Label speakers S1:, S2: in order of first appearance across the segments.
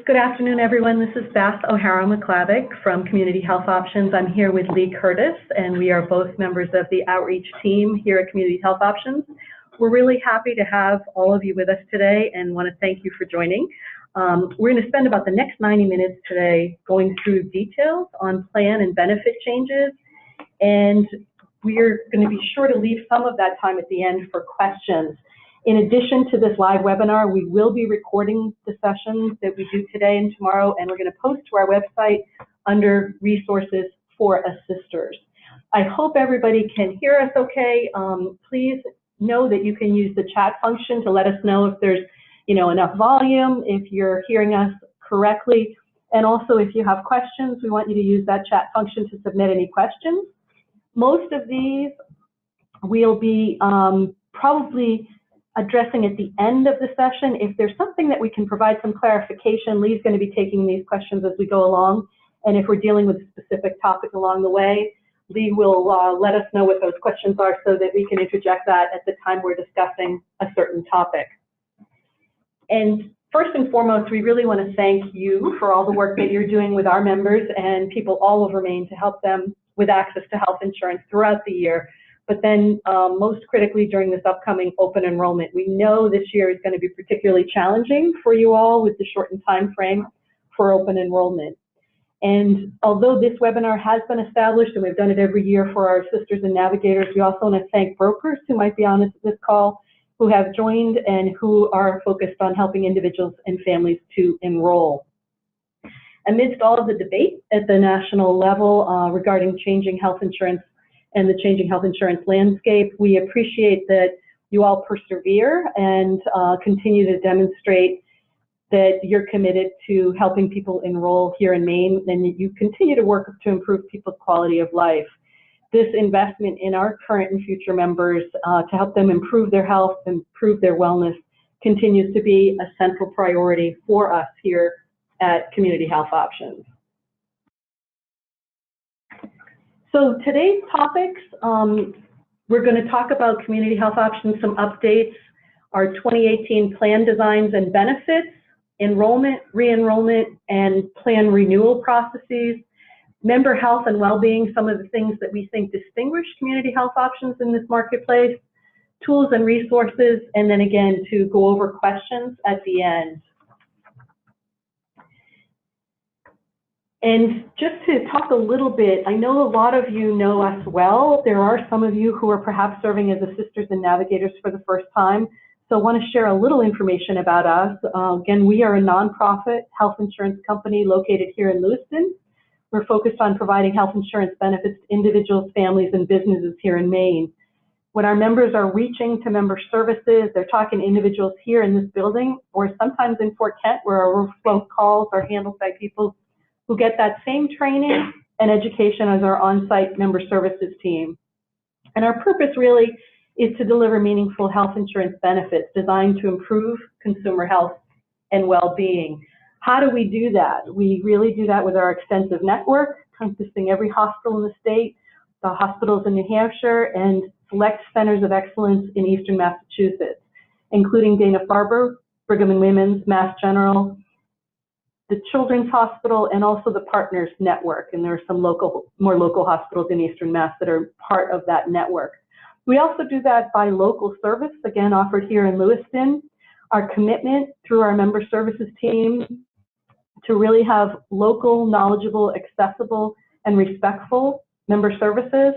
S1: Good afternoon, everyone. This is Beth O'Hara-McClavick from Community Health Options. I'm here with Lee Curtis, and we are both members of the outreach team here at Community Health Options. We're really happy to have all of you with us today and want to thank you for joining. We're going to spend about the next 90 minutes today going through details on plan and benefit changes, and we're going to be sure to leave some of that time at the end for questions. In addition to this live webinar, we will be recording the sessions that we do today and tomorrow, and we're going to post to our website under resources for assisters. I hope everybody can hear us okay. Please know that you can use the chat function to let us know if there's enough volume, if you're hearing us correctly, and also if you have questions, we want you to use that chat function to submit any questions. Most of these we'll be probably addressing at the end of the session. If there's something that we can provide some clarification, Lee's going to be taking these questions as we go along. And if we're dealing with a specific topic along the way, Lee will let us know what those questions are so that we can interject that at the time we're discussing a certain topic. And first and foremost, we really want to thank you for all the work that you're doing with our members and people all over Maine to help them with access to health insurance throughout the year. But then most critically during this upcoming open enrollment. We know this year is going to be particularly challenging for you all with the shortened time frame for open enrollment. And although this webinar has been established and we've done it every year for our sisters and navigators, we also want to thank brokers who might be on this call who have joined and who are focused on helping individuals and families to enroll. Amidst all of the debate at the national level regarding changing health insurance and the changing health insurance landscape, we appreciate that you all persevere and continue to demonstrate that you're committed to helping people enroll here in Maine, and that you continue to work to improve people's quality of life. This investment in our current and future members to help them improve their health, improve their wellness, continues to be a central priority for us here at Community Health Options. So today's topics, we're going to talk about Community Health Options, some updates, our 2018 plan designs and benefits, enrollment, re-enrollment, and plan renewal processes, member health and well-being, some of the things that we think distinguish Community Health Options in this marketplace, tools and resources, and then again to go over questions at the end. And just to talk a little bit, I know a lot of you know us well. There are some of you who are perhaps serving as assisters and navigators for the first time. So I want to share a little information about us. Again, we are a nonprofit health insurance company located here in Lewiston. We're focused on providing health insurance benefits to individuals, families, and businesses here in Maine. When our members are reaching to member services, they're talking to individuals here in this building, or sometimes in Fort Kent, where our remote calls are handled by people who get that same training and education as our on-site member services team. And our purpose really is to deliver meaningful health insurance benefits designed to improve consumer health and well-being. How do we do that? We really do that with our extensive network, encompassing every hospital in the state, the hospitals in New Hampshire, and select centers of excellence in Eastern Massachusetts, including Dana-Farber, Brigham and Women's, Mass General, the Children's Hospital, and also the Partners Network. And there are some more local hospitals in Eastern Mass that are part of that network. We also do that by local service, again, offered here in Lewiston. Our commitment through our member services team to really have local, knowledgeable, accessible, and respectful member services,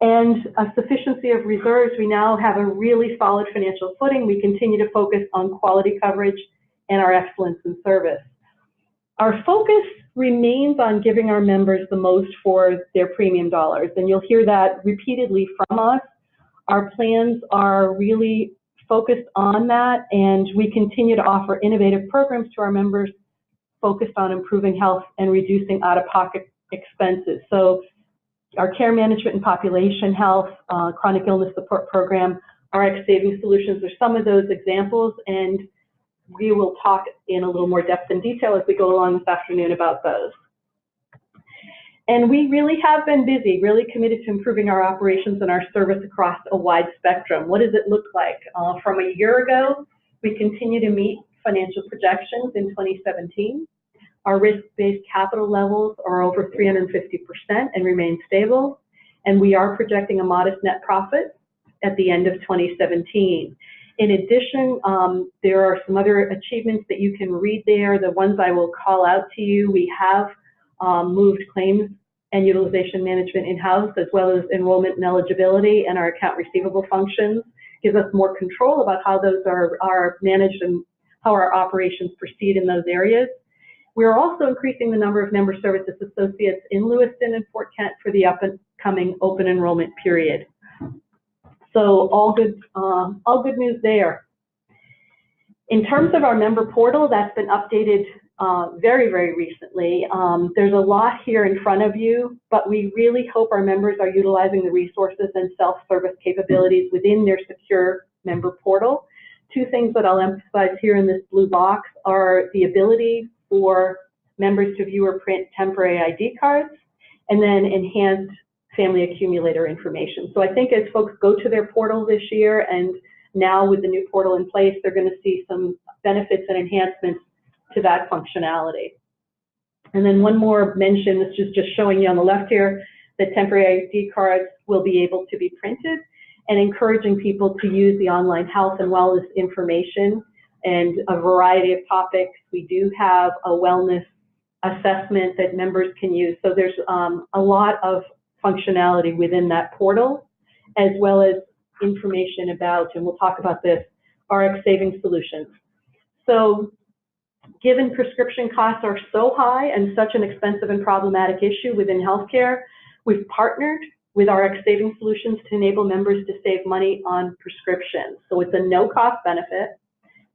S1: and a sufficiency of reserves. We now have a really solid financial footing. We continue to focus on quality coverage and our excellence in service. Our focus remains on giving our members the most for their premium dollars, and you'll hear that repeatedly from us. Our plans are really focused on that, and we continue to offer innovative programs to our members focused on improving health and reducing out-of-pocket expenses. So our care management and population health, chronic illness support program, RX savings solutions are some of those examples, and we will talk in a little more depth and detail as we go along this afternoon about those. And we really have been busy, really committed to improving our operations and our service across a wide spectrum. What does it look like? From a year ago, we continue to meet financial projections in 2017. Our risk-based capital levels are over 350% and remain stable, and we are projecting a modest net profit at the end of 2017. In addition, there are some other achievements that you can read there. The ones I will call out to you, we have moved claims and utilization management in-house, as well as enrollment and eligibility, and our account receivable functions gives us more control about how those are managed and how our operations proceed in those areas. We are also increasing the number of member services associates in Lewiston and Fort Kent for the upcoming open enrollment period. So all good news there. In terms of our member portal, that's been updated very, very recently. There's a lot here in front of you, but we really hope our members are utilizing the resources and self-service capabilities within their secure member portal. Two things that I'll emphasize here in this blue box are the ability for members to view or print temporary ID cards, and then enhanced family accumulator information. So I think as folks go to their portal this year, and now with the new portal in place, they're going to see some benefits and enhancements to that functionality. And then one more mention, this is just showing you on the left here, that temporary ID cards will be able to be printed, and encouraging people to use the online health and wellness information and a variety of topics. We do have a wellness assessment that members can use. So there's a lot of functionality within that portal, as well as information about, and we'll talk about this, RX savings solutions. So given prescription costs are so high and such an expensive and problematic issue within healthcare, we've partnered with RX savings solutions to enable members to save money on prescriptions. So it's a no-cost benefit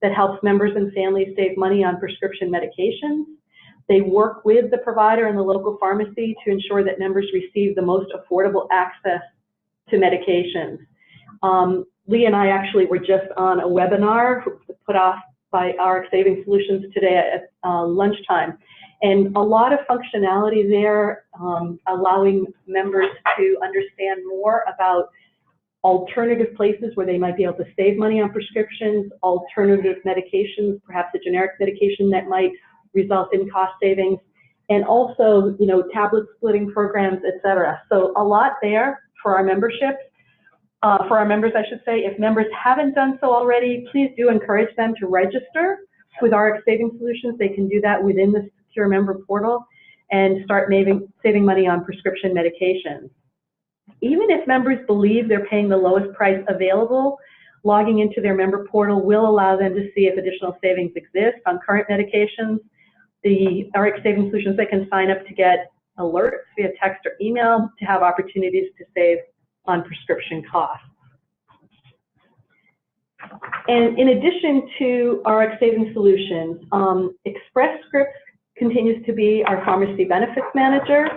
S1: that helps members and families save money on prescription medications. They work with the provider and the local pharmacy to ensure that members receive the most affordable access to medications. Lee and I actually were just on a webinar put off by RX Savings Solutions today at lunchtime. And a lot of functionality there, allowing members to understand more about alternative places where they might be able to save money on prescriptions, alternative medications, perhaps a generic medication that might result in cost savings, and also, you know, tablet splitting programs, et cetera. So a lot there for our membership, for our members, I should say. If members haven't done so already, please do encourage them to register with RX Savings Solutions. They can do that within the secure member portal and start saving money on prescription medications. Even if members believe they're paying the lowest price available, logging into their member portal will allow them to see if additional savings exist on current medications. The RX Savings Solutions, they can sign up to get alerts via text or email to have opportunities to save on prescription costs. And in addition to RX Savings Solutions, Express Scripts continues to be our pharmacy benefits manager.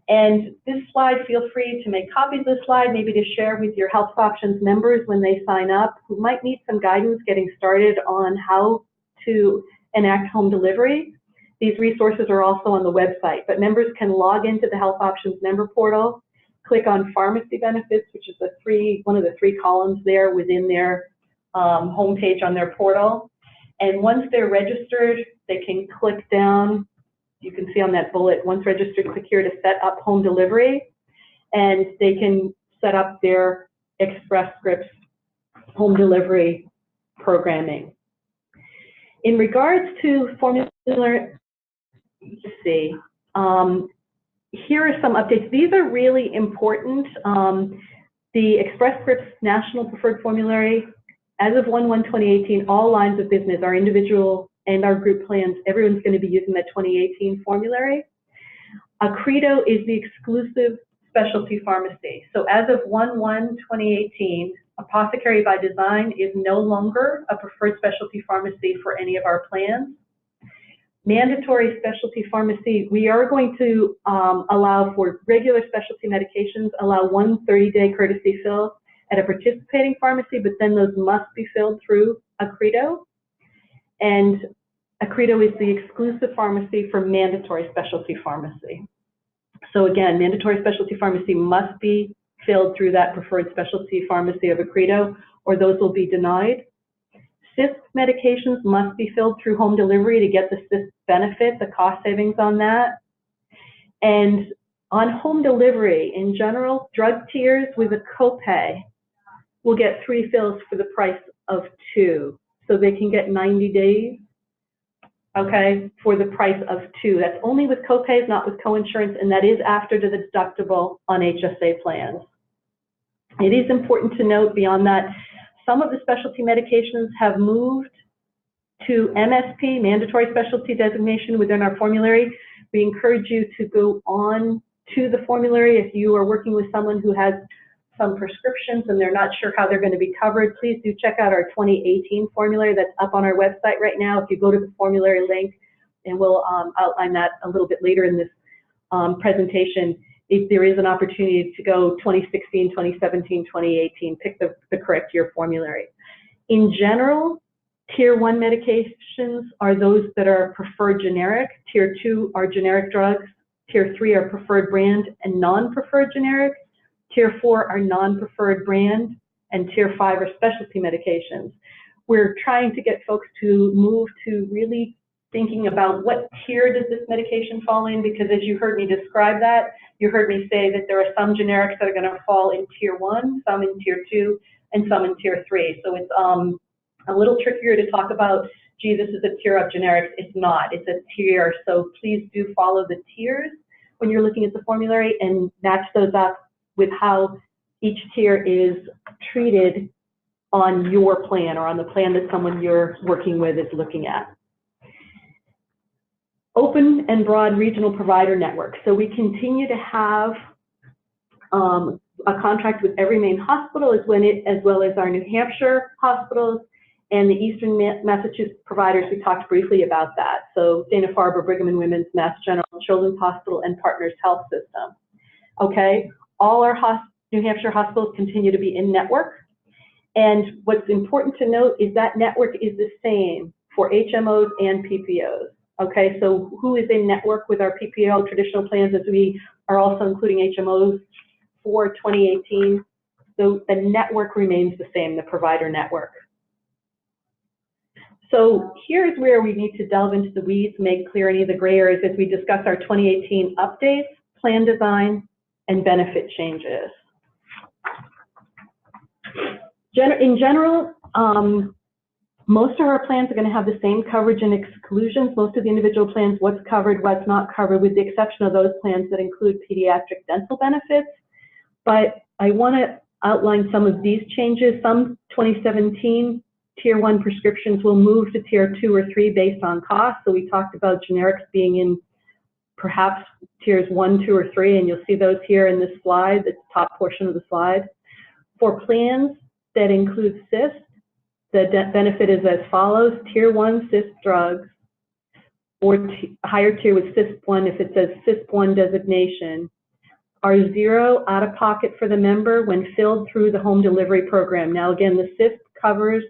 S1: And this slide, feel free to make copies of this slide, maybe to share with your Health Options members when they sign up, who might need some guidance getting started on how to enact home delivery. These resources are also on the website, but members can log into the Health Options member portal, click on pharmacy benefits, which is one of the three columns there within their homepage on their portal. And once they're registered, they can click down. You can see on that bullet, once registered, click here to set up home delivery, and they can set up their Express Scripts home delivery programming. In regards to Formulary, let's see, here are some updates. These are really important. The Express Scripts National Preferred Formulary, as of 1/1/2018, all lines of business, our individual and our group plans, everyone's going to be using that 2018 formulary. Accredo is the exclusive specialty pharmacy. So as of 1/1/2018, Apothecary by Design is no longer a preferred specialty pharmacy for any of our plans. Mandatory specialty pharmacy, we are going to allow for regular specialty medications, allow one 30-day courtesy fill at a participating pharmacy, but then those must be filled through Accredo. And Accredo is the exclusive pharmacy for mandatory specialty pharmacy. So again, mandatory specialty pharmacy must be filled through that preferred specialty pharmacy of Accredo, or those will be denied. CISP medications must be filled through home delivery to get the CISP benefit, the cost savings on that. And on home delivery, in general, drug tiers with a copay will get 3 fills for the price of 2. So they can get 90 days, okay, for the price of 2. That's only with copays, not with coinsurance, and that is after the deductible on HSA plans. It is important to note beyond that, some of the specialty medications have moved to MSP, mandatory specialty designation, within our formulary. We encourage you to go on to the formulary if you are working with someone who has some prescriptions and they're not sure how they're going to be covered. Please do check out our 2018 formulary that's up on our website right now. If you go to the formulary link, and we'll outline that a little bit later in this presentation, if there is an opportunity to go 2016, 2017, 2018, pick the correct year formulary. In general, Tier 1 medications are those that are preferred generic. Tier 2 are generic drugs. Tier 3 are preferred brand and non-preferred generic. Tier 4 are non-preferred brand, and Tier 5 are specialty medications. We're trying to get folks to move to really thinking about what tier does this medication fall in, because as you heard me describe that, you heard me say that there are some generics that are going to fall in Tier 1, some in Tier 2, and some in Tier 3. So it's a little trickier to talk about, gee, this is a tier of generics. It's not. It's a tier. So please do follow the tiers when you're looking at the formulary and match those up with how each tier is treated on your plan or on the plan that someone you're working with is looking at. Open and broad regional provider network. So we continue to have a contract with every main hospital as well as our New Hampshire hospitals and the Eastern Massachusetts providers. We talked briefly about that. So Dana-Farber, Brigham and Women's, Mass General, Children's Hospital, and Partners Health System. Okay, all our New Hampshire hospitals continue to be in network. And what's important to note is that network is the same for HMOs and PPOs. Okay, so who is in network with our PPO traditional plans, as we are also including HMOs for 2018. So the network remains the same, the provider network. So here's where we need to delve into the weeds, make clear any of the gray areas as we discuss our 2018 updates, plan design, and benefit changes. In general, most of our plans are going to have the same coverage and exclusions. Most of the individual plans, what's covered, what's not covered, with the exception of those plans that include pediatric dental benefits. But I want to outline some of these changes. Some 2017 Tier 1 prescriptions will move to Tier 2 or 3 based on cost. So we talked about generics being in perhaps Tiers 1, 2, or 3, and you'll see those here in this slide, the top portion of the slide. For plans that include CISP, the benefit is as follows: Tier 1 CISP drugs, or higher tier with CISP 1 if it says CISP 1 designation, are 0 out-of-pocket for the member when filled through the home delivery program. Now again, the CISP covers,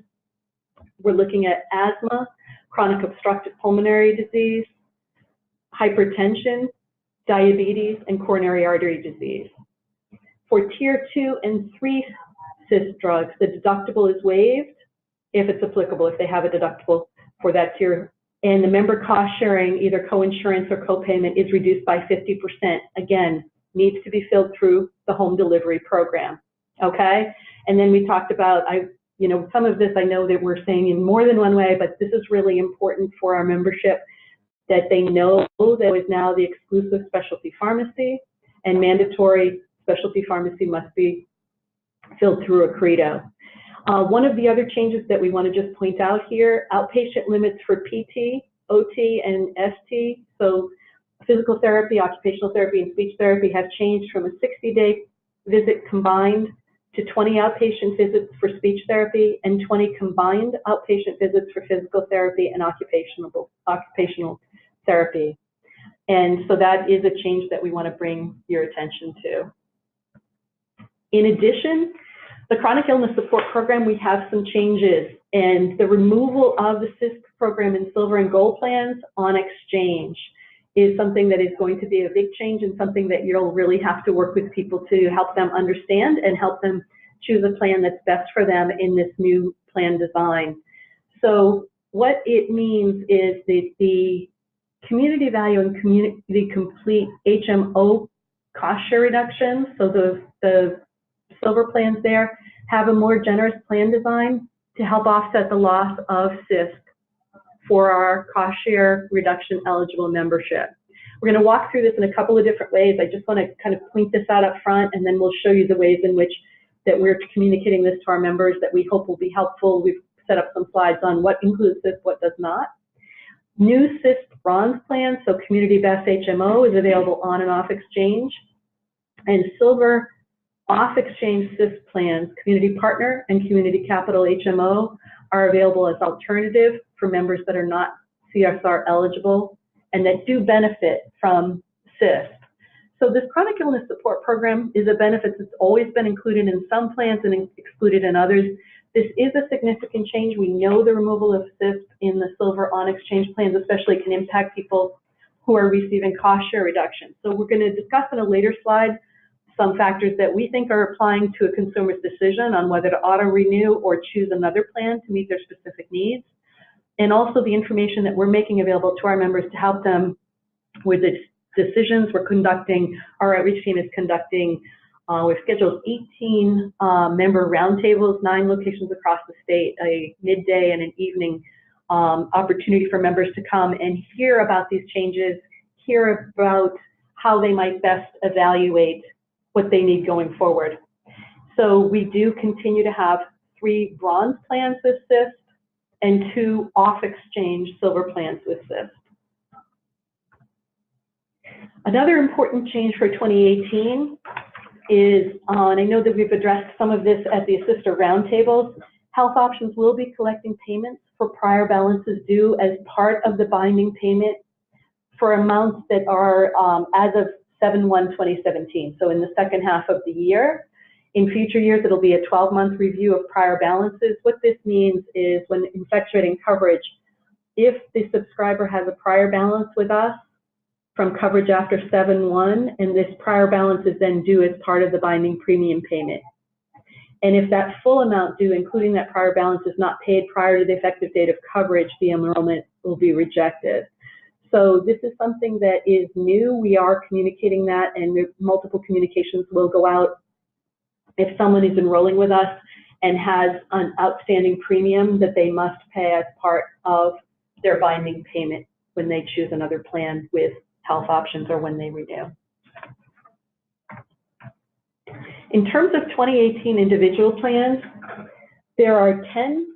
S1: we're looking at asthma, chronic obstructive pulmonary disease, hypertension, diabetes, and coronary artery disease. For Tier 2 and 3 CISP drugs, the deductible is waived if it's applicable, if they have a deductible for that tier. And the member cost sharing, either coinsurance or copayment, is reduced by 50%. Again, needs to be filled through the home delivery program, okay? And then we talked about, some of this I know that we're saying in more than one way, but this is really important for our membership, that they know that is now the exclusive specialty pharmacy, and mandatory specialty pharmacy must be filled through a credo. One of the other changes that we want to just point out here, outpatient limits for PT, OT, and ST. So physical therapy, occupational therapy, and speech therapy have changed from a 60-day visit combined to 20 outpatient visits for speech therapy and 20 combined outpatient visits for physical therapy and occupational therapy. And so that is a change that we want to bring your attention to. In addition, the chronic illness support program, we have some changes, and the removal of the CISP program in silver and gold plans on exchange is something that is going to be a big change, and something that you'll really have to work with people to help them understand and help them choose a plan that's best for them in this new plan design. So what it means is that the community value and community complete HMO cost share reductions, so the silver plans there, have a more generous plan design to help offset the loss of CISP for our cost share reduction eligible membership. We're going to walk through this in a couple of different ways. I just want to kind of point this out up front, and then we'll show you the ways in which that we're communicating this to our members that we hope will be helpful. We've set up some slides on what includes CISP, what does not. New CISP bronze plans, so Community Best HMO, is available on and off exchange. And silver off exchange CISP plans, Community Partner and Community Capital HMO, are available as alternative for members that are not CSR eligible and that do benefit from CISP. So this chronic illness support program is a benefit that's always been included in some plans and excluded in others. This is a significant change. We know the removal of CISP in the silver on exchange plans especially can impact people who are receiving cost share reduction. So we're going to discuss in a later slide some factors that we think are applying to a consumer's decision on whether to auto-renew or choose another plan to meet their specific needs, and also the information that we're making available to our members to help them with the decisions. Our outreach team is conducting, we've scheduled 18 member roundtables, 9 locations across the state, a midday and an evening opportunity for members to come and hear about these changes, hear about how they might best evaluate what they need going forward. So we do continue to have 3 bronze plans with CISP and 2 off-exchange silver plans with CISP. Another important change for 2018 is, and I know that we've addressed some of this at the Assister Roundtables, Health Options will be collecting payments for prior balances due as part of the binding payment for amounts that are as of 7/1/2017, so in the second half of the year. In future years, it'll be a 12-month review of prior balances. What this means is when effectuating coverage, if the subscriber has a prior balance with us from coverage after 7/1, and this prior balance is then due as part of the binding premium payment. And if that full amount due, including that prior balance, is not paid prior to the effective date of coverage, the enrollment will be rejected. So this is something that is new. We are communicating that, and multiple communications will go out if someone is enrolling with us and has an outstanding premium that they must pay as part of their binding payment when they choose another plan with Health Options or when they renew. In terms of 2018 individual plans, there are 10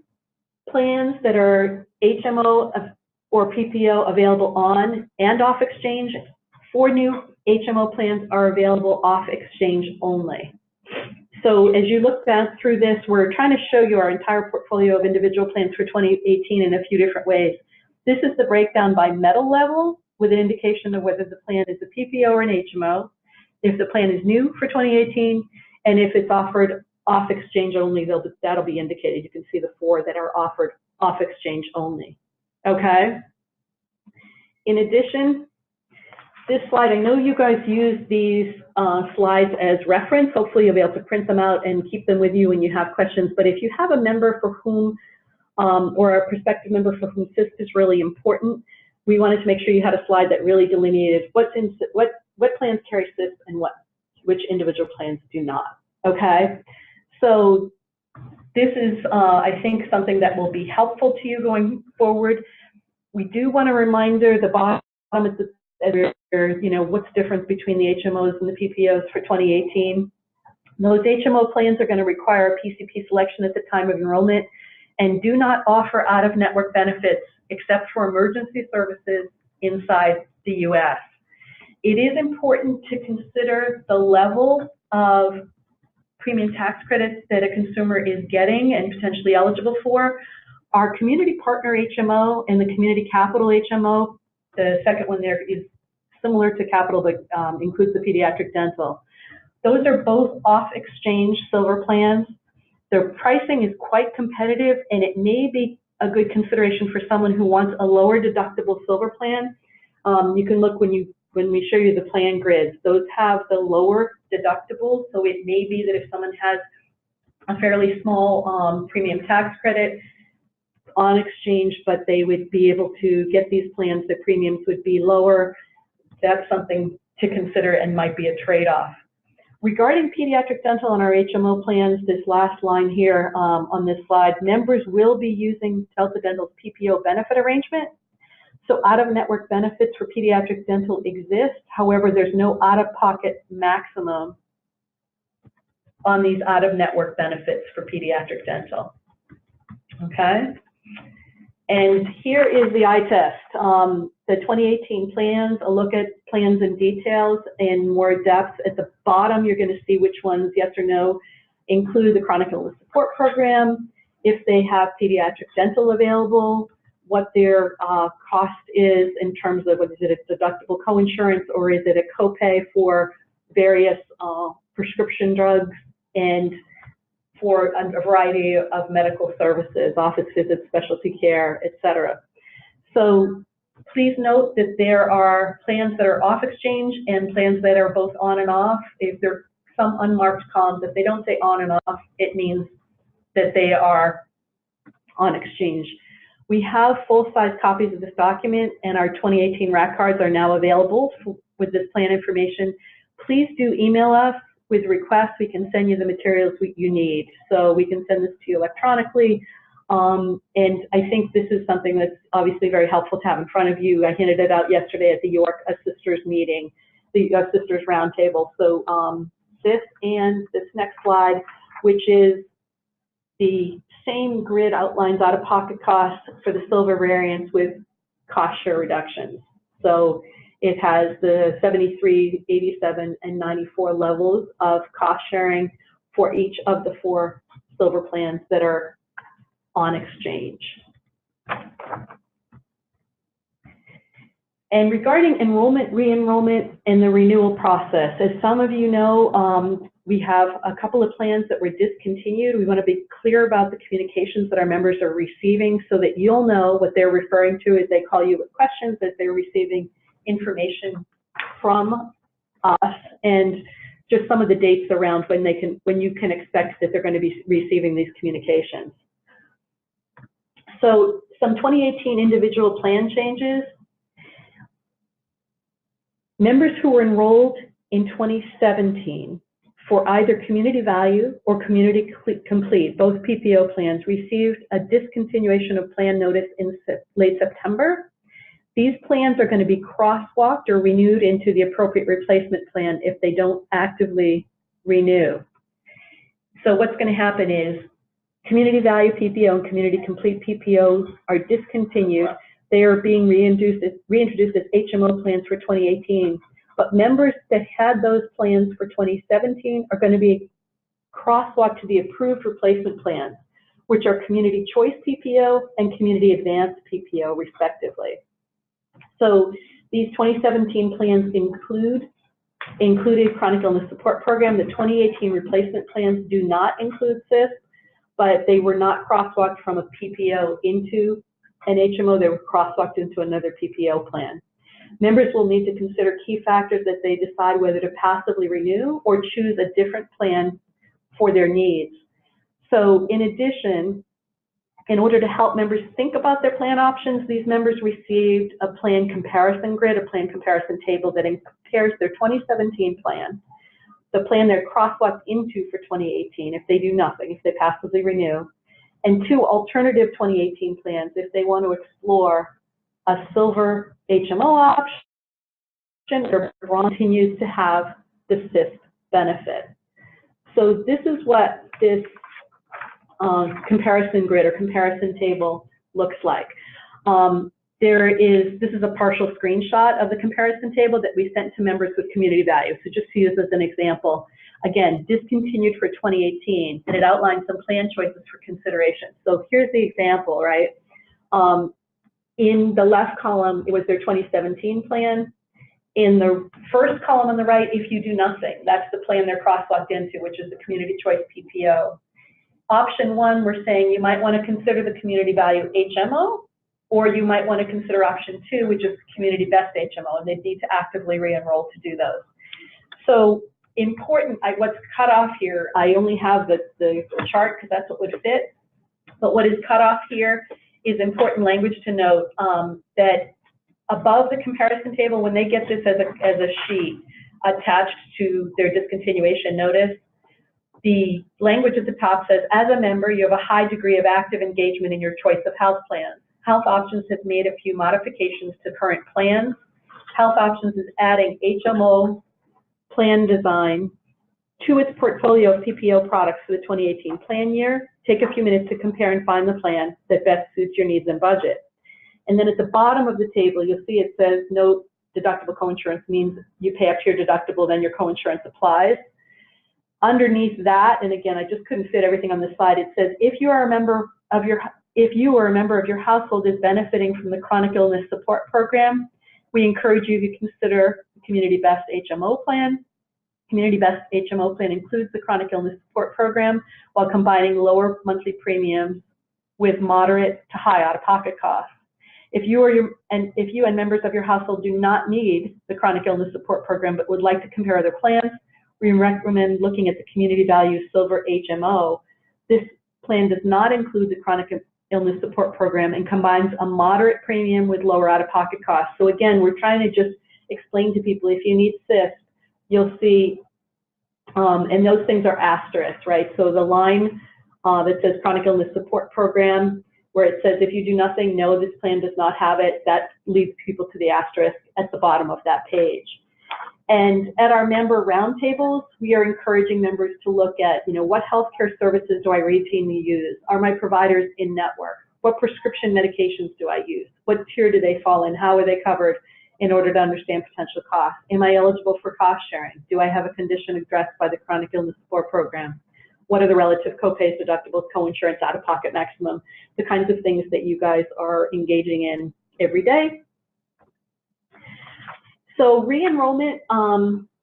S1: plans that are HMO or PPO available on and off exchange. 4 new HMO plans are available off exchange only. So as you look back through this, we're trying to show you our entire portfolio of individual plans for 2018 in a few different ways. This is the breakdown by metal level with an indication of whether the plan is a PPO or an HMO, if the plan is new for 2018, and if it's offered off exchange only, that'll be indicated. You can see the 4 that are offered off exchange only. Okay. In addition, this slide, I know you guys use these slides as reference. Hopefully you'll be able to print them out and keep them with you when you have questions. But if you have a member for whom, or a prospective member for whom CISP is really important, we wanted to make sure you had a slide that really delineated what plans carry CISP and which individual plans do not. Okay, so this is, I think, something that will be helpful to you going forward. We do want a reminder, the bottom is what's the difference between the HMOs and the PPOs for 2018. Those HMO plans are going to require a PCP selection at the time of enrollment and do not offer out-of-network benefits except for emergency services inside the U.S. It is important to consider the level of premium tax credits that a consumer is getting and potentially eligible for. Our Community Partner HMO and the Community Capital HMO, the second one there is similar to Capital but includes the pediatric dental. Those are both off-exchange silver plans. Their pricing is quite competitive, and it may be a good consideration for someone who wants a lower deductible silver plan. You can look when we show you the plan grids. Those have the lower deductibles, so it may be that if someone has a fairly small premium tax credit, on exchange, but they would be able to get these plans, the premiums would be lower. That's something to consider and might be a trade-off. Regarding pediatric dental on our HMO plans, this last line here on this slide, members will be using Delta Dental's PPO benefit arrangement. So out-of-network benefits for pediatric dental exist. However, there's no out-of-pocket maximum on these out-of-network benefits for pediatric dental. Okay? And here is the eye test. The 2018 plans, a look at plans and details in more depth. At the bottom, you're going to see which ones, yes or no, include the chronic illness support program, if they have pediatric dental available, what their cost is in terms of, is it a deductible coinsurance or is it a copay for various prescription drugs, and for a variety of medical services, office visits, specialty care, etc. So please note that there are plans that are off exchange and plans that are both on and off. If there are some unmarked columns, if they don't say on and off, it means that they are on exchange. We have full-size copies of this document, and our 2018 RAC cards are now available with this plan information. Please do email us with requests. We can send you the materials you need. So we can send this to you electronically. And I think this is something that's obviously very helpful to have in front of you. I handed it out yesterday at the York Sisters meeting, the Sisters Roundtable. So this and this next slide, which is the same grid, outlines out-of-pocket costs for the silver variants with cost share reductions. So it has the 73, 87, and 94 levels of cost sharing for each of the 4 silver plans that are on exchange. And regarding enrollment, re-enrollment, and the renewal process, as some of you know, we have a couple of plans that were discontinued. We want to be clear about the communications that our members are receiving so that you'll know what they're referring to as they call you with questions, that they're receiving information from us, and just some of the dates around when you can expect that they're going to be receiving these communications. So some 2018 individual plan changes. Members who were enrolled in 2017 for either Community Value or Community Complete, both PPO plans, received a discontinuation of plan notice in late September. These plans are going to be crosswalked or renewed into the appropriate replacement plan if they don't actively renew. So what's going to happen is Community Value PPO and Community Complete PPO are discontinued. They are being reintroduced as HMO plans for 2018. But members that had those plans for 2017 are going to be crosswalked to the approved replacement plans, which are Community Choice PPO and Community Advanced PPO, respectively. So these 2017 plans included chronic illness support program. The 2018 replacement plans do not include CIS, but they were not crosswalked from a PPO into an HMO. They were crosswalked into another PPO plan. Members will need to consider key factors that they decide whether to passively renew or choose a different plan for their needs. So in addition, in order to help members think about their plan options, these members received a plan comparison grid, a plan comparison table that compares their 2017 plan, the plan they're crosswalked into for 2018 if they do nothing, if they passively renew, and 2 alternative 2018 plans if they want to explore a silver HMO option or continues to have the CIS benefit. So this is what this comparison grid or comparison table looks like. This is a partial screenshot of the comparison table that we sent to members with Community Value. So just to use as an example, again, discontinued for 2018, and it outlines some plan choices for consideration. So here's the example, right? In the left column, it was their 2017 plan. In the first column on the right, if you do nothing, that's the plan they're crosswalked into, which is the Community Choice PPO. Option 1, we're saying you might want to consider the Community Value HMO, or you might want to consider option 2, which is Community Best HMO, and they need to actively re-enroll to do those. So important, what's cut off here, I only have the chart because that's what would fit, but what is cut off here is important language to note, that above the comparison table, when they get this as a sheet attached to their discontinuation notice, the language at the top says, as a member, you have a high degree of active engagement in your choice of health plans. Health Options has made a few modifications to current plans. Health Options is adding HMO plan design to its portfolio of PPO products for the 2018 plan year. Take a few minutes to compare and find the plan that best suits your needs and budget. And then at the bottom of the table, you'll see it says no deductible coinsurance means you pay up to your deductible, then your coinsurance applies. Underneath that, and again, I just couldn't fit everything on this slide, it says if you or a member of your household is benefiting from the chronic illness support program, we encourage you to consider the Community Best HMO plan. Community Best HMO plan includes the chronic illness support program while combining lower monthly premiums with moderate to high out-of-pocket costs. If you and members of your household do not need the chronic illness support program but would like to compare other plans, we recommend looking at the Community Value Silver HMO. This plan does not include the chronic illness support program and combines a moderate premium with lower out-of-pocket costs. So again, we're trying to just explain to people, if you need CIS, you'll see, and those things are asterisks, right? So the line that says chronic illness support program, where it says if you do nothing, no, this plan does not have it, that leads people to the asterisk at the bottom of that page. And at our member roundtables, we are encouraging members to look at, what healthcare services do I routinely use? Are my providers in network? What prescription medications do I use? What tier do they fall in? How are they covered in order to understand potential costs? Am I eligible for cost sharing? Do I have a condition addressed by the chronic illness support program? What are the relative copays, deductibles, coinsurance, out-of-pocket maximum? The kinds of things that you guys are engaging in every day. So re-enrollment,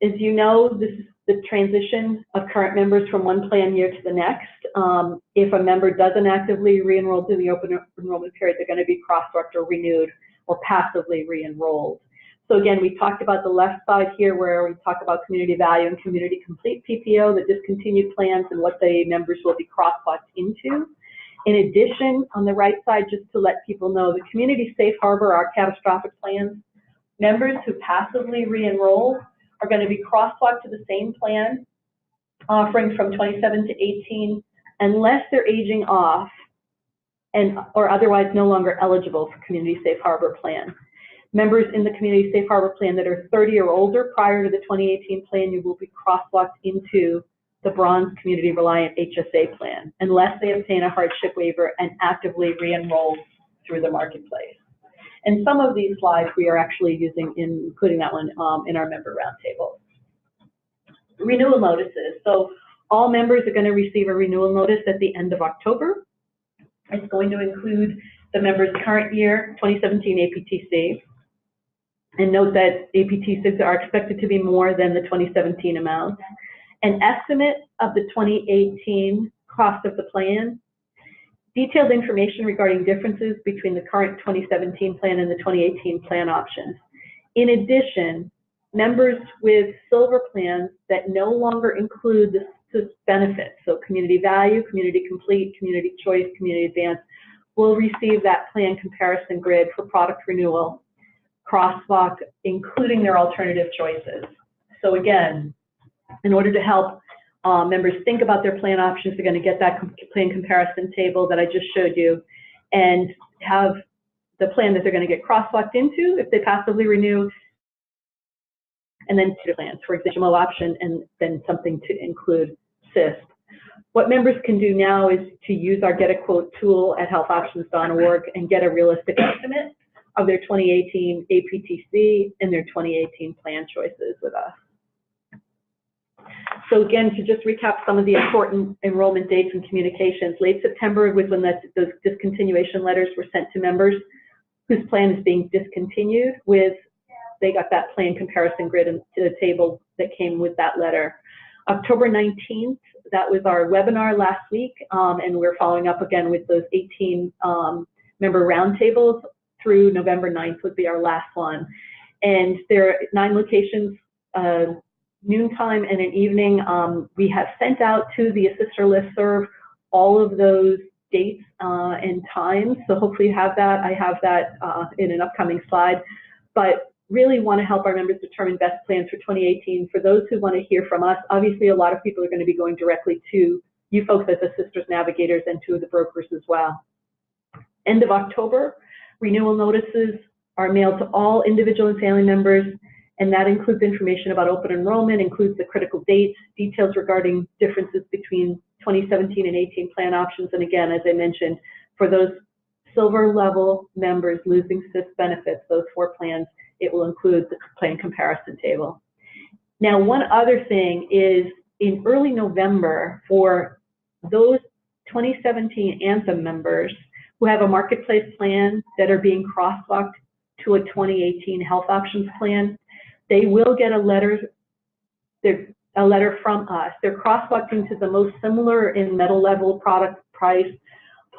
S1: as you know, this is the transition of current members from one plan year to the next. If a member doesn't actively re-enroll in the open enrollment period, they're going to be cross-walked or renewed or passively re-enrolled. So again, we talked about the left side here where we talk about community value and community complete PPO, the discontinued plans, and what the members will be cross-walked into. In addition, on the right side, just to let people know, the community safe harbor, our catastrophic plans, members who passively re-enroll are going to be crosswalked to the same plan, offering from 27 to 18, unless they're aging off or otherwise no longer eligible for community safe harbor plan. Members in the community safe harbor plan that are 30 or older prior to the 2018 plan, you will be crosswalked into the bronze community reliant HSA plan, unless they obtain a hardship waiver and actively re-enroll through the marketplace. And some of these slides we are actually using, including that one in our member roundtable. Renewal notices. So all members are going to receive a renewal notice at the end of October. It's going to include the member's current year 2017 APTC. And note that APTCs are expected to be more than the 2017 amounts. An estimate of the 2018 cost of the plan, detailed information regarding differences between the current 2017 plan and the 2018 plan options. In addition, members with silver plans that no longer include the benefits, so community value, community complete, community choice, community advance, will receive that plan comparison grid for product renewal, crosswalk, including their alternative choices. So again, in order to help members think about their plan options, they're going to get that plan comparison table that I just showed you and have the plan that they're going to get crosswalked into if they passively renew, and then two plans, for example, option, and then something to include CIS. What members can do now is to use our Get a Quote tool at healthoptions.org and get a realistic estimate of their 2018 APTC and their 2018 plan choices with us. So again, to just recap some of the important enrollment dates and communications, late September was when those discontinuation letters were sent to members whose plan is being discontinued they got that plan comparison grid to the table that came with that letter. October 19th, that was our webinar last week, and we're following up again with those 18 member roundtables through November 9th would be our last one. And there are 9 locations, noontime and an evening. We have sent out to the assister listserv all of those dates and times. So hopefully you have that. I have that in an upcoming slide. But really want to help our members determine best plans for 2018. For those who want to hear from us, obviously a lot of people are going to be going directly to you folks as assisters navigators and to the brokers as well. End of October, renewal notices are mailed to all individual and family members, and that includes information about open enrollment, includes the critical dates, details regarding differences between 2017 and 18 plan options, and again, as I mentioned, for those silver level members losing CIS benefits, those 4 plans, it will include the plan comparison table. Now, one other thing is in early November, for those 2017 Anthem members who have a marketplace plan that are being crosswalked to a 2018 health options plan, they will get a letter from us. They're crosswalking to the most similar in metal level product price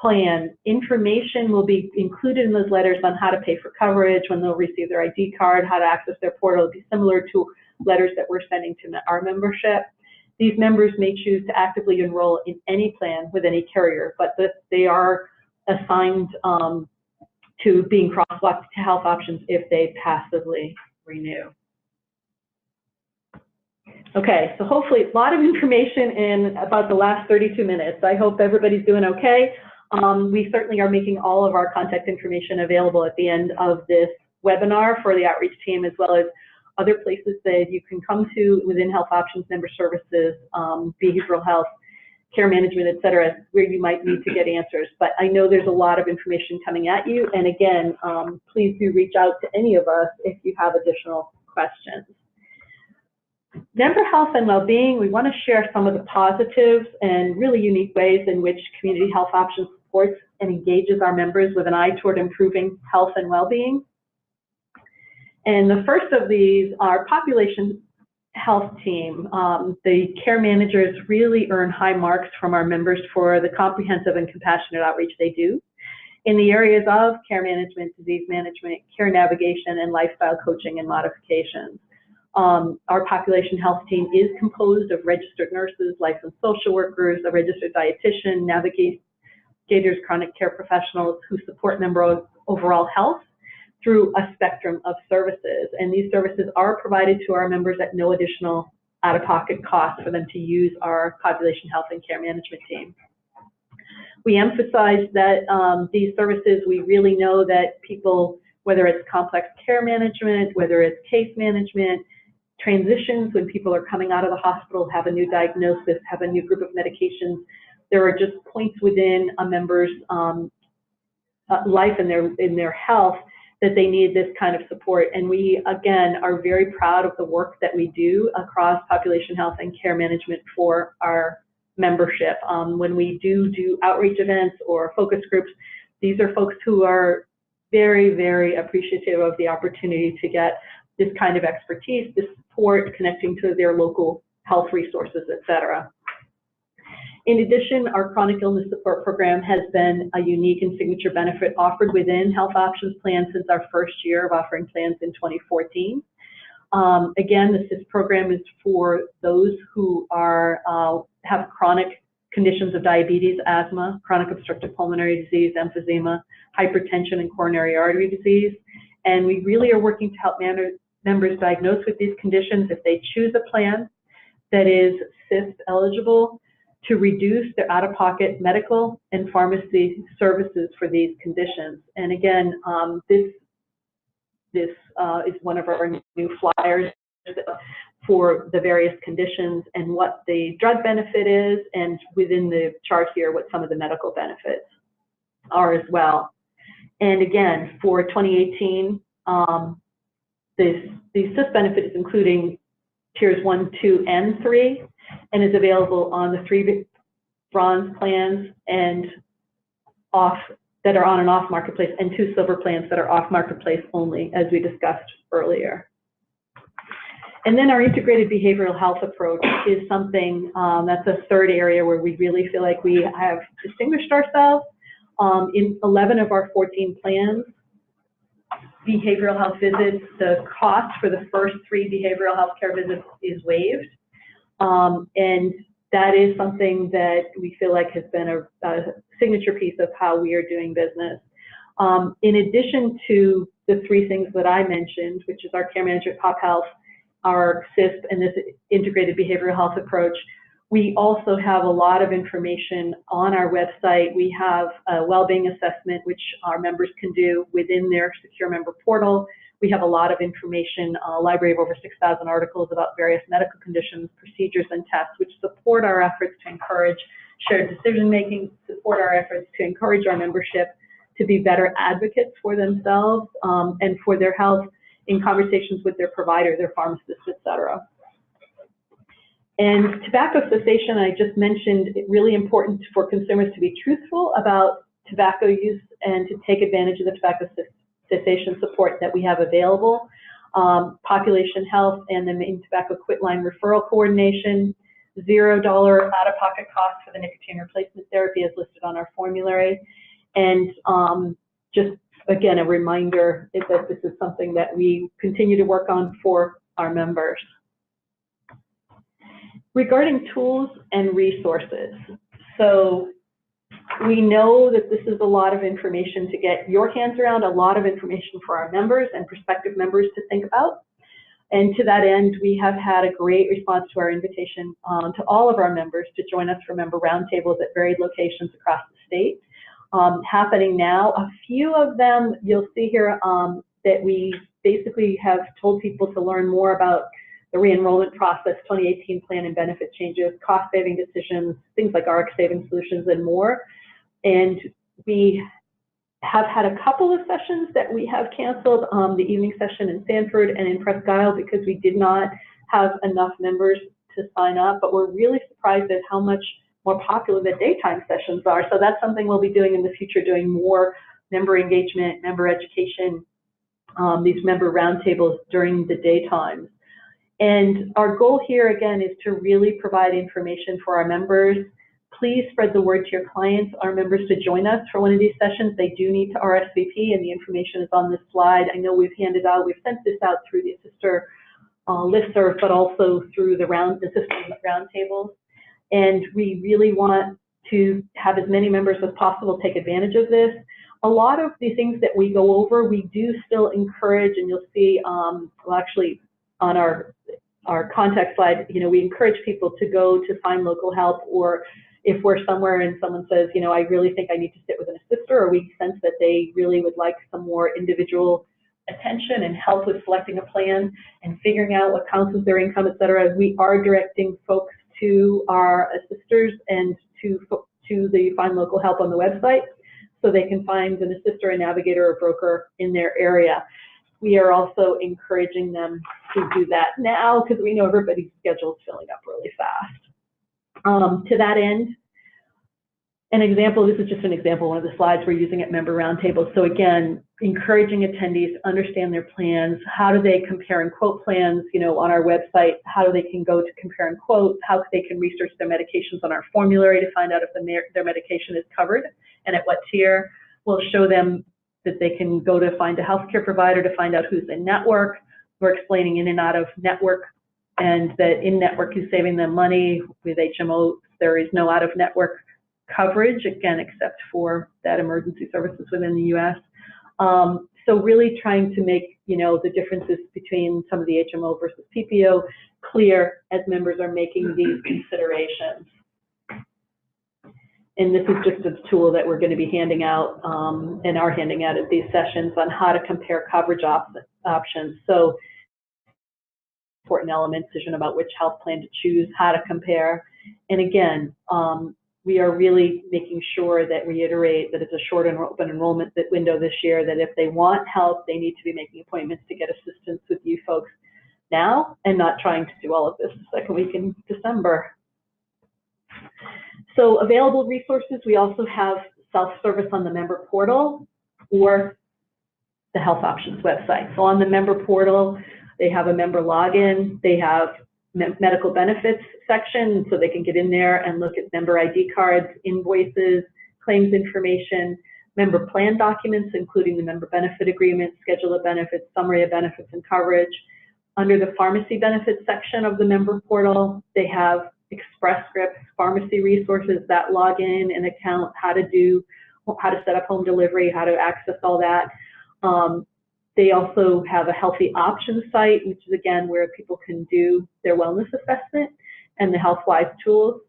S1: plan. Information will be included in those letters on how to pay for coverage, when they'll receive their ID card, how to access their portal. It'll be similar to letters that we're sending to our membership. These members may choose to actively enroll in any plan with any carrier, but they are assigned to being crosswalked to health options if they passively renew. Okay, so hopefully a lot of information in about the last 32 minutes. I hope everybody's doing okay. We certainly are making all of our contact information available at the end of this webinar for the outreach team, as well as other places that you can come to within health options, member services, behavioral health, care management, et cetera, where you might need to get answers. But I know there's a lot of information coming at you. And again, please do reach out to any of us if you have additional questions. Member health and well-being, we want to share some of the positives and really unique ways in which Community Health Options supports and engages our members with an eye toward improving health and well-being. And the first of these, our population health team. The care managers really earn high marks from our members for the comprehensive and compassionate outreach they do in the areas of care management, disease management, care navigation, and lifestyle coaching and modifications. Our population health team is composed of registered nurses, licensed social workers, a registered dietitian, navigators, chronic care professionals who support member overall health through a spectrum of services. And these services are provided to our members at no additional out-of-pocket cost for them to use our population health and care management team. We emphasize that these services, we really know that people, whether it's complex care management, whether it's case management, transitions when people are coming out of the hospital, have a new diagnosis, have a new group of medications, there are just points within a member's life and their health that they need this kind of support. And we, again, are very proud of the work that we do across population health and care management for our membership. When we do outreach events or focus groups, these are folks who are very, very appreciative of the opportunity to get this kind of expertise, this support, connecting to their local health resources, et cetera. In addition, our chronic illness support program has been a unique and signature benefit offered within health options plans since our first year of offering plans in 2014. Again, the CIS program is for those who have chronic conditions of diabetes, asthma, chronic obstructive pulmonary disease, emphysema, hypertension, and coronary artery disease. And we really are working to help members diagnosed with these conditions, if they choose a plan that is CIS eligible, to reduce their out-of-pocket medical and pharmacy services for these conditions. And again, this is one of our new flyers for the various conditions and what the drug benefit is, and within the chart here, what some of the medical benefits are as well. And again, for 2018, the CIS benefit is including tiers 1, 2, and 3, and is available on the 3 bronze plans and that are on and off marketplace, and 2 silver plans that are off marketplace only, as we discussed earlier. And then our integrated behavioral health approach is something that's a third area where we really feel like we have distinguished ourselves. In 11 of our 14 plans, behavioral health visits, the cost for the first 3 behavioral health care visits is waived. And that is something that we feel like has been a signature piece of how we are doing business. In addition to the three things that I mentioned, which is our care management, pop health, our CISP, and this integrated behavioral health approach, we also have a lot of information on our website. We have a well-being assessment, which our members can do within their secure member portal. We have a lot of information, a library of over 6,000 articles about various medical conditions, procedures, and tests, which support our efforts to encourage shared decision-making, support our efforts to encourage our membership to be better advocates for themselves and for their health in conversations with their provider, their pharmacists, et cetera. And tobacco cessation, I just mentioned, it's really important for consumers to be truthful about tobacco use and to take advantage of the tobacco cessation support that we have available. Population health and the Maine Tobacco Quit Line referral coordination, $0 out-of-pocket cost for the nicotine replacement therapy as listed on our formulary. And just, again, a reminder that this is something that we continue to work on for our members. Regarding tools and resources, so we know that this is a lot of information to get your hands around, a lot of information for our members and prospective members to think about. And to that end, we have had a great response to our invitation to all of our members to join us for member roundtables at varied locations across the state. Happening now, a few of them you'll see here that we basically have told people to learn more about the re-enrollment process, 2018 plan and benefit changes, cost-saving decisions, things like RX saving solutions, and more. And we have had a couple of sessions that we have canceled, the evening session in Sanford and in Presque Isle, because we did not have enough members to sign up, but we're really surprised at how much more popular the daytime sessions are. So that's something we'll be doing in the future, doing more member engagement, member education, these member roundtables during the daytimes. And our goal here, again, is to really provide information for our members. Please spread the word to your clients, our members, to join us for one of these sessions. They do need to RSVP, and the information is on this slide. I know we've handed out, we've sent this out through the sister listserv, but also through the system roundtables. And we really want to have as many members as possible take advantage of this. A lot of the things that we go over, we do still encourage, and you'll see, well, actually, on our contact slide, you know, we encourage people to go to find local help, or if we're somewhere and someone says, you know, I really think I need to sit with an assister, or we sense that they really would like some more individual attention and help with selecting a plan and figuring out what counts as their income, et cetera, we are directing folks to our assisters and to the Find Local Help on the website, so they can find an assister, a navigator, or broker in their area. We are also encouraging them to do that now because we know everybody's schedule is filling up really fast. To that end, an example, this is just an example, one of the slides we're using at member roundtables. So again, encouraging attendees to understand their plans. How do they compare and quote plans, you know, on our website? How they can go to compare and quote? How they can research their medications on our formulary to find out if their medication is covered and at what tier. We'll show them that they can go to find a healthcare provider to find out who's in network. We're explaining in and out of network, and that in network is saving them money. With HMO, there is no out of network coverage, again, except for that emergency services within the US. So really trying to make, you know, the differences between some of the HMO versus PPO clear as members are making these considerations. And this is just a tool that we're going to be handing out and are handing out at these sessions on how to compare coverage options. So important element, decision about which health plan to choose, how to compare. And again, we are really making sure that reiterate that it's a short open enrollment window this year, that if they want help, they need to be making appointments to get assistance with you folks now and not trying to do all of this the second week in December. So available resources, we also have self-service on the member portal or the Health Options website. So on the member portal, they have a member login, they have medical benefits section, so they can get in there and look at member ID cards, invoices, claims information, member plan documents, including the member benefit agreement, schedule of benefits, summary of benefits and coverage. Under the pharmacy benefits section of the member portal, they have Express Scripts, pharmacy resources that log in and account, how to set up home delivery, how to access all that. They also have a healthy options site, which is again where people can do their wellness assessment and the HealthWise tools.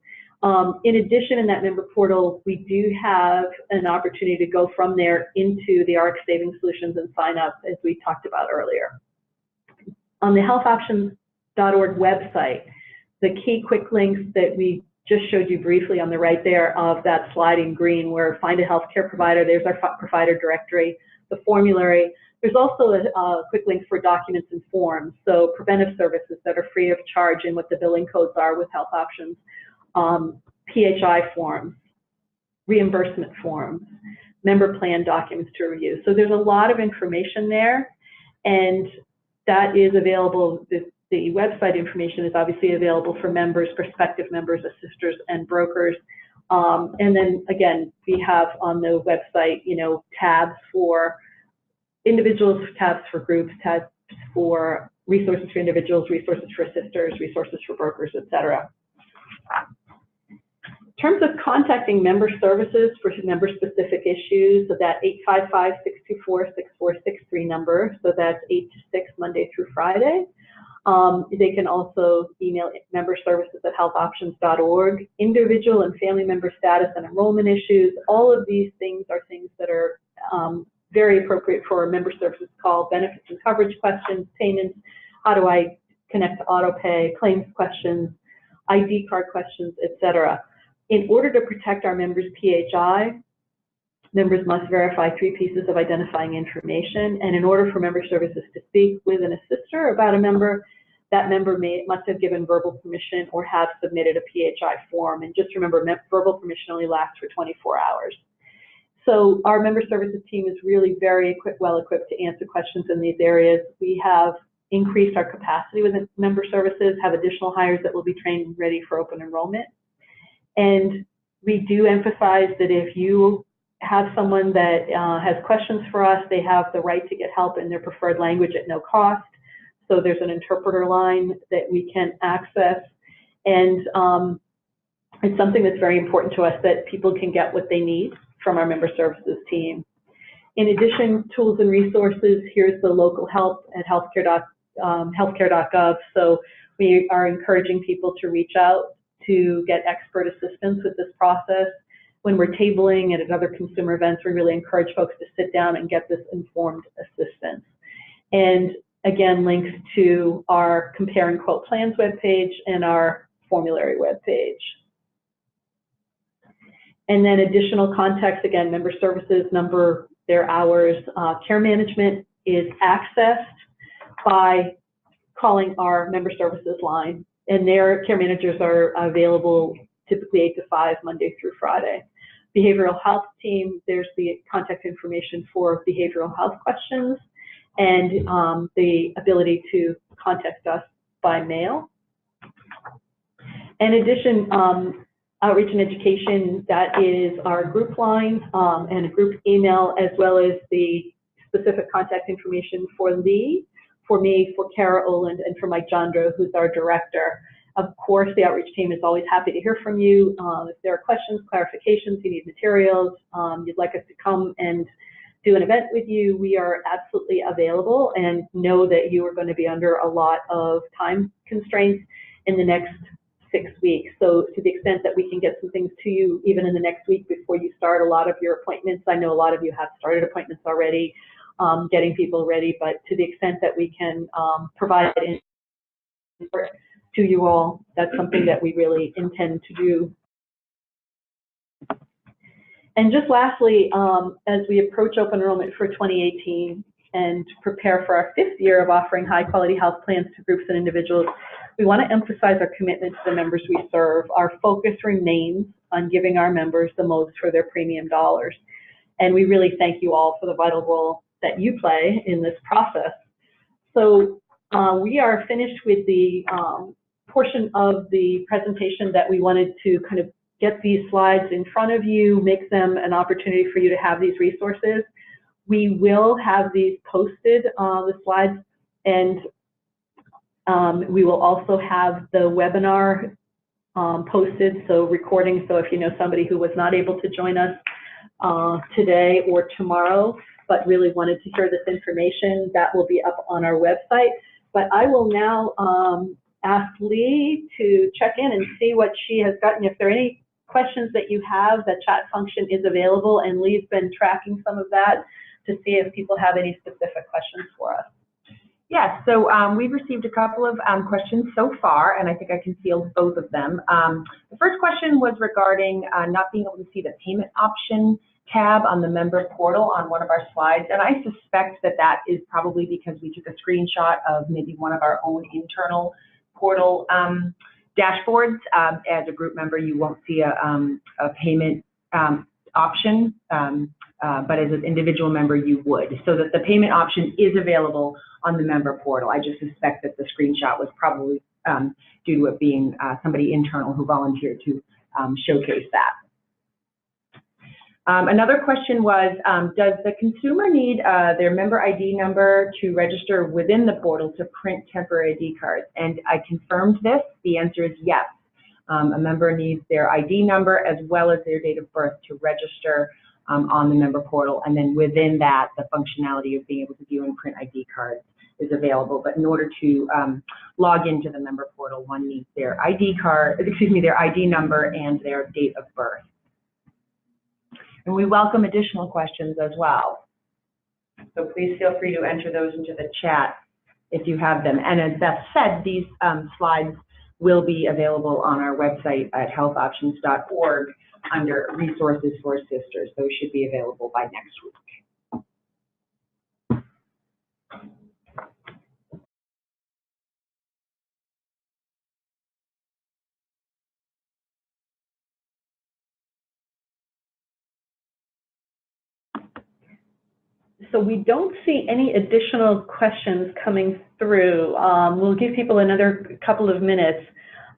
S1: In addition, in that member portal, we do have an opportunity to go from there into the RX Savings Solutions and sign up, as we talked about earlier. On the healthoptions.org website, the key quick links that we just showed you briefly on the right there of that sliding green where find a healthcare provider, there's our provider directory, the formulary. There's also a quick link for documents and forms, so preventive services that are free of charge and what the billing codes are with Health Options, PHI forms, reimbursement forms, member plan documents to review. So there's a lot of information there, and that is available. The website information is obviously available for members, prospective members, assisters, and brokers. And then again, we have on the website, tabs for individuals, tabs for groups, tabs for resources for individuals, resources for assisters, resources for brokers, etc. In terms of contacting member services for member-specific issues, so that 855-624-6463 number, so that's 8 to 6 Monday through Friday. They can also email memberservices@healthoptions.org. Individual and family member status and enrollment issues, all of these things are things that are very appropriate for a member services call. Benefits and coverage questions, payments, how do I connect to auto pay, claims questions, ID card questions, etc. In order to protect our members' PHI, members must verify 3 pieces of identifying information, and in order for member services to speak with an assister about a member, that member must have given verbal permission or have submitted a PHI form. And just remember, verbal permission only lasts for 24 hours. So our member services team is really very well equipped to answer questions in these areas. We have increased our capacity within member services, have additional hires that will be trained and ready for open enrollment. And we do emphasize that if you have someone that has questions for us, they have the right to get help in their preferred language at no cost. So there's an interpreter line that we can access. And it's something that's very important to us, that people can get what they need from our member services team. In addition, tools and resources, here's the local help at healthcare.gov. So we are encouraging people to reach out to get expert assistance with this process. When we're tabling and at other consumer events, we really encourage folks to sit down and get this informed assistance. And again, links to our Compare and Quote Plans webpage and our Formulary webpage. And then additional context, again, member services number, their hours. Care management is accessed by calling our member services line, and their care managers are available typically 8 to 5, Monday through Friday. Behavioral health team, there's the contact information for behavioral health questions and the ability to contact us by mail. In addition, outreach and education, that is our group line and a group email, as well as the specific contact information for Lee, for me, for Kara Oland, and for Mike Jandro, who's our director. Of course, the outreach team is always happy to hear from you. If there are questions, clarifications, you need materials, you'd like us to come and do an event with you, we are absolutely available, and know that you are going to be under a lot of time constraints in the next 6 weeks. So to the extent that we can get some things to you even in the next week before you start a lot of your appointments, I know a lot of you have started appointments already, getting people ready, but to the extent that we can provide input to you all, that's something that we really intend to do. And just lastly, as we approach open enrollment for 2018 and prepare for our 5th year of offering high quality health plans to groups and individuals, we want to emphasize our commitment to the members we serve. Our focus remains on giving our members the most for their premium dollars. And we really thank you all for the vital role that you play in this process. So we are finished with the portion of the presentation that we wanted to kind of get these slides in front of you, make them an opportunity for you to have these resources. We will have these posted, the slides, and we will also have the webinar posted, so recordings. So if you know somebody who was not able to join us today or tomorrow, but really wanted to hear this information, that will be up on our website. But I will now ask Lee to check in and see what she has gotten. If there are any questions that you have, the chat function is available, and Lee's been tracking some of that to see if people have any specific questions for us.
S2: Yes, so we've received a couple of questions so far, and I think I can field both of them. The first question was regarding not being able to see the payment option tab on the member portal on one of our slides, and I suspect that that is probably because we took a screenshot of maybe one of our own internal portal dashboards. As a group member, you won't see a payment option, but as an individual member, you would. So that the payment option is available on the member portal. I just suspect that the screenshot was probably due to it being somebody internal who volunteered to showcase that. Another question was, does the consumer need their member ID number to register within the portal to print temporary ID cards? And I confirmed this. The answer is yes. A member needs their ID number as well as their date of birth to register on the member portal. And then within that, the functionality of being able to view and print ID cards is available. But in order to log into the member portal, one needs their ID card, their ID number and their date of birth. And we welcome additional questions as well. So please feel free to enter those into the chat if you have them. And as Beth said, these slides will be available on our website at healthoptions.org under Resources for Sisters. Those should be available by next week.
S1: So we don't see any additional questions coming through. We'll give people another couple of minutes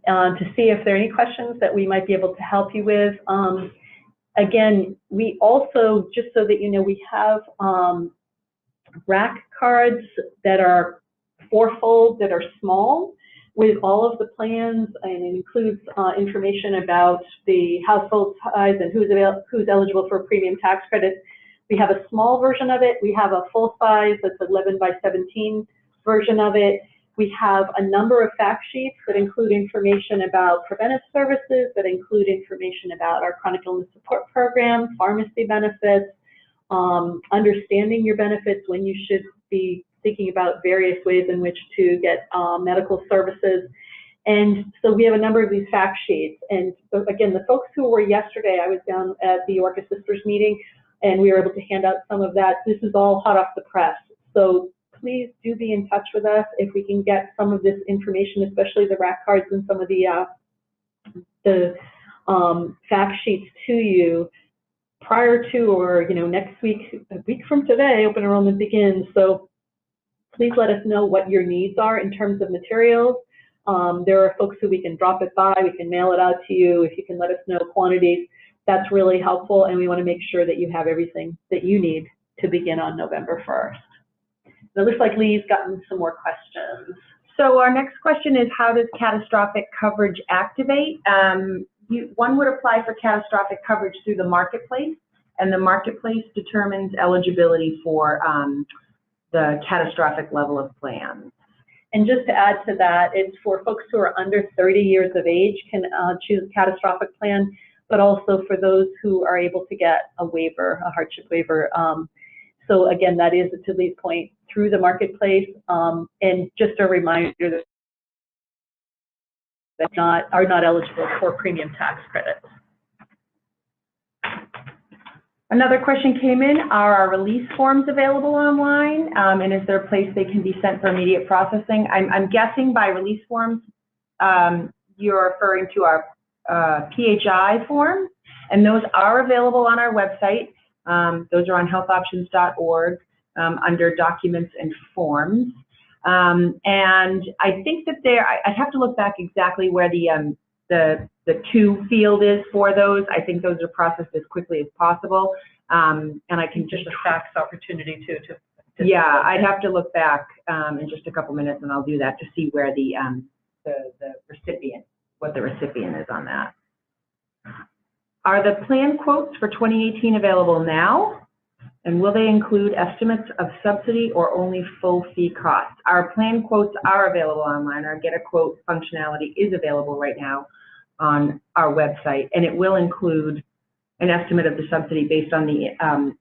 S1: to see if there are any questions that we might be able to help you with. Again, we also, just so that you know, we have rack cards that are fourfold, that are small, with all of the plans, and it includes information about the household size and who's eligible for premium tax credits. We have a small version of it. We have a full size that's 11 by 17 version of it. We have a number of fact sheets that include information about preventive services, that include information about our chronic illness support program, pharmacy benefits, understanding your benefits, when you should be thinking about various ways in which to get medical services. And so we have a number of these fact sheets. And so again, the folks who were yesterday, I was down at the Orca Sisters meeting, and we were able to hand out some of that. This is all hot off the press. So please do be in touch with us if we can get some of this information, especially the rack cards and some of the fact sheets to you prior to, or next week, a week from today, open enrollment begins. So please let us know what your needs are in terms of materials. There are folks who we can drop it by, we can mail it out to you. If you can let us know quantities, that's really helpful, and we want to make sure that you have everything that you need to begin on November 1st. It looks like Lee's gotten some more questions.
S2: So our next question is, how does catastrophic coverage activate? One would apply for catastrophic coverage through the marketplace, and the marketplace determines eligibility for the catastrophic level of plans.
S1: And just to add to that, it's for folks who are under 30 years of age can choose a catastrophic plan, but also for those who are able to get a waiver, a hardship waiver. So again, that is, to Lee's point, through the marketplace. And just a reminder that are not eligible for premium tax credits.
S2: Another question came in, are our release forms available online? And is there a place they can be sent for immediate processing? I'm guessing by release forms, you're referring to our PHI form, and those are available on our website. Those are on healthoptions.org under documents and forms. And I think that I'd have to look back exactly where the to field is for those. I think those are processed as quickly as possible. And I can just
S1: a fax opportunity to
S2: yeah, I'd have to look back in just a couple minutes, and I'll do that to see where the recipient what the recipient is on that. Are the plan quotes for 2018 available now? And will they include estimates of subsidy or only full fee costs? Our plan quotes are available online. Our Get a Quote functionality is available right now on our website, and it will include an estimate of the subsidy based on the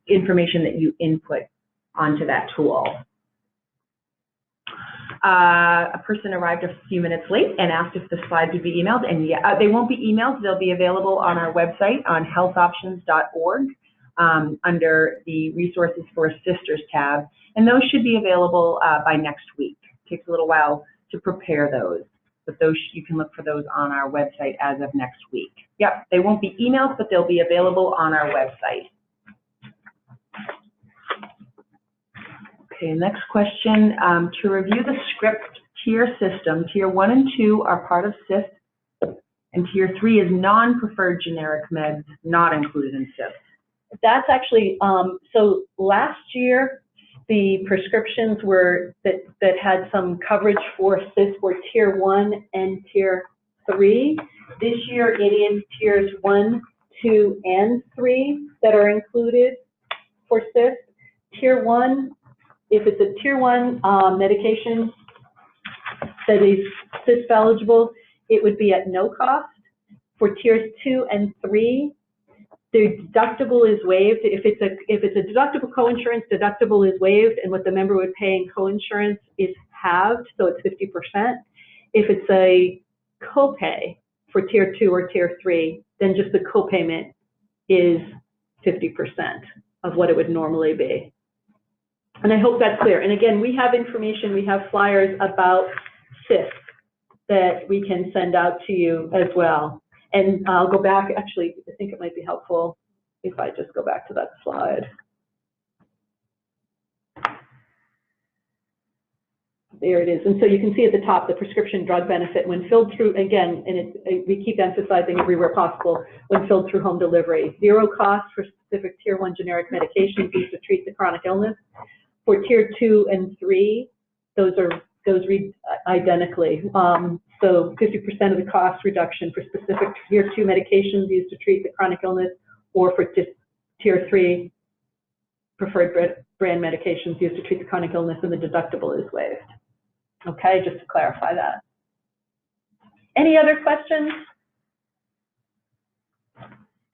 S2: information that you input onto that tool. A person arrived a few minutes late and asked if the slides would be emailed, and yeah, they won't be emailed. They'll be available on our website on healthoptions.org under the Resources for Assisters tab, and those should be available by next week. It takes a little while to prepare those, but those you can look for those on our website as of next week. Yep, they won't be emailed, but they'll be available on our website. Okay, next question. To review the script tier system, Tier 1 and 2 are part of CIS, and Tier 3 is non-preferred generic meds not included in CIS.
S1: That's actually, so last year, the prescriptions were that had some coverage for CIS were Tier 1 and Tier 3. This year, it is Tiers 1, 2, and 3 that are included for CIS. Tier 1, if it's a Tier 1 medication that is CIS eligible, it would be at no cost. For Tiers 2 and 3, the deductible is waived. If it's a deductible coinsurance, deductible is waived, and what the member would pay in coinsurance is halved, so it's 50%. If it's a copay for Tier 2 or Tier 3, then just the copayment is 50% of what it would normally be. And I hope that's clear. And again, we have information, we have flyers about CIS that we can send out to you as well. And I'll go back, actually, I think it might be helpful if I just go back to that slide. There it is. And so you can see at the top the prescription drug benefit when filled through, again, and we keep emphasizing everywhere possible, when filled through home delivery. Zero cost for specific Tier 1 generic medications used to treat the chronic illness. For Tier 2 and 3, those read identically. So 50% of the cost reduction for specific Tier 2 medications used to treat the chronic illness, or for Tier 3 preferred brand medications used to treat the chronic illness, and the deductible is waived. Okay, just to clarify that. Any other questions?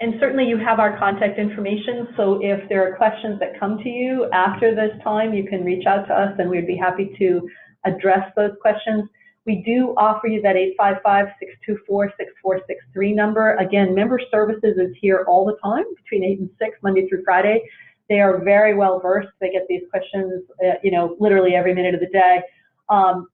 S1: And certainly you have our contact information, so if there are questions that come to you after this time, you can reach out to us and we'd be happy to address those questions. We do offer you that 855-624-6463 number. Again, member services is here all the time between 8 and 6, Monday through Friday. They are very well versed. They get these questions, literally every minute of the day.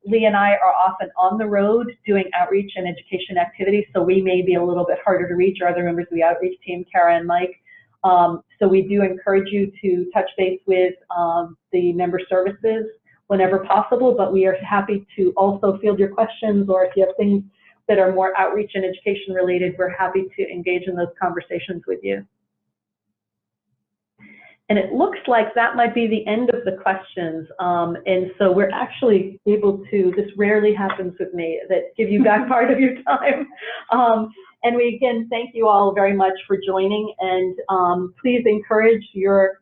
S1: Lee and I are often on the road doing outreach and education activities, so we may be a little bit harder to reach, or other members of the outreach team, Kara and Mike. So we do encourage you to touch base with the member services whenever possible, but we are happy to also field your questions, or if you have things that are more outreach and education related, we're happy to engage in those conversations with you. And it looks like that might be the end of the questions. And so we're actually able to, this rarely happens with me, that give you back part of your time. And we again thank you all very much for joining, and please encourage your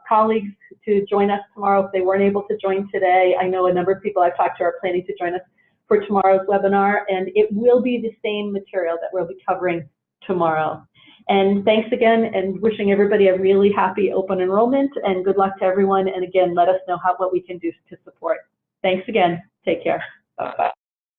S1: colleagues to join us tomorrow if they weren't able to join today. I know a number of people I've talked to are planning to join us for tomorrow's webinar, and it will be the same material that we'll be covering tomorrow. And thanks again, and wishing everybody a really happy open enrollment, and good luck to everyone. And again, let us know what we can do to support. Thanks again. Take care. Bye-bye.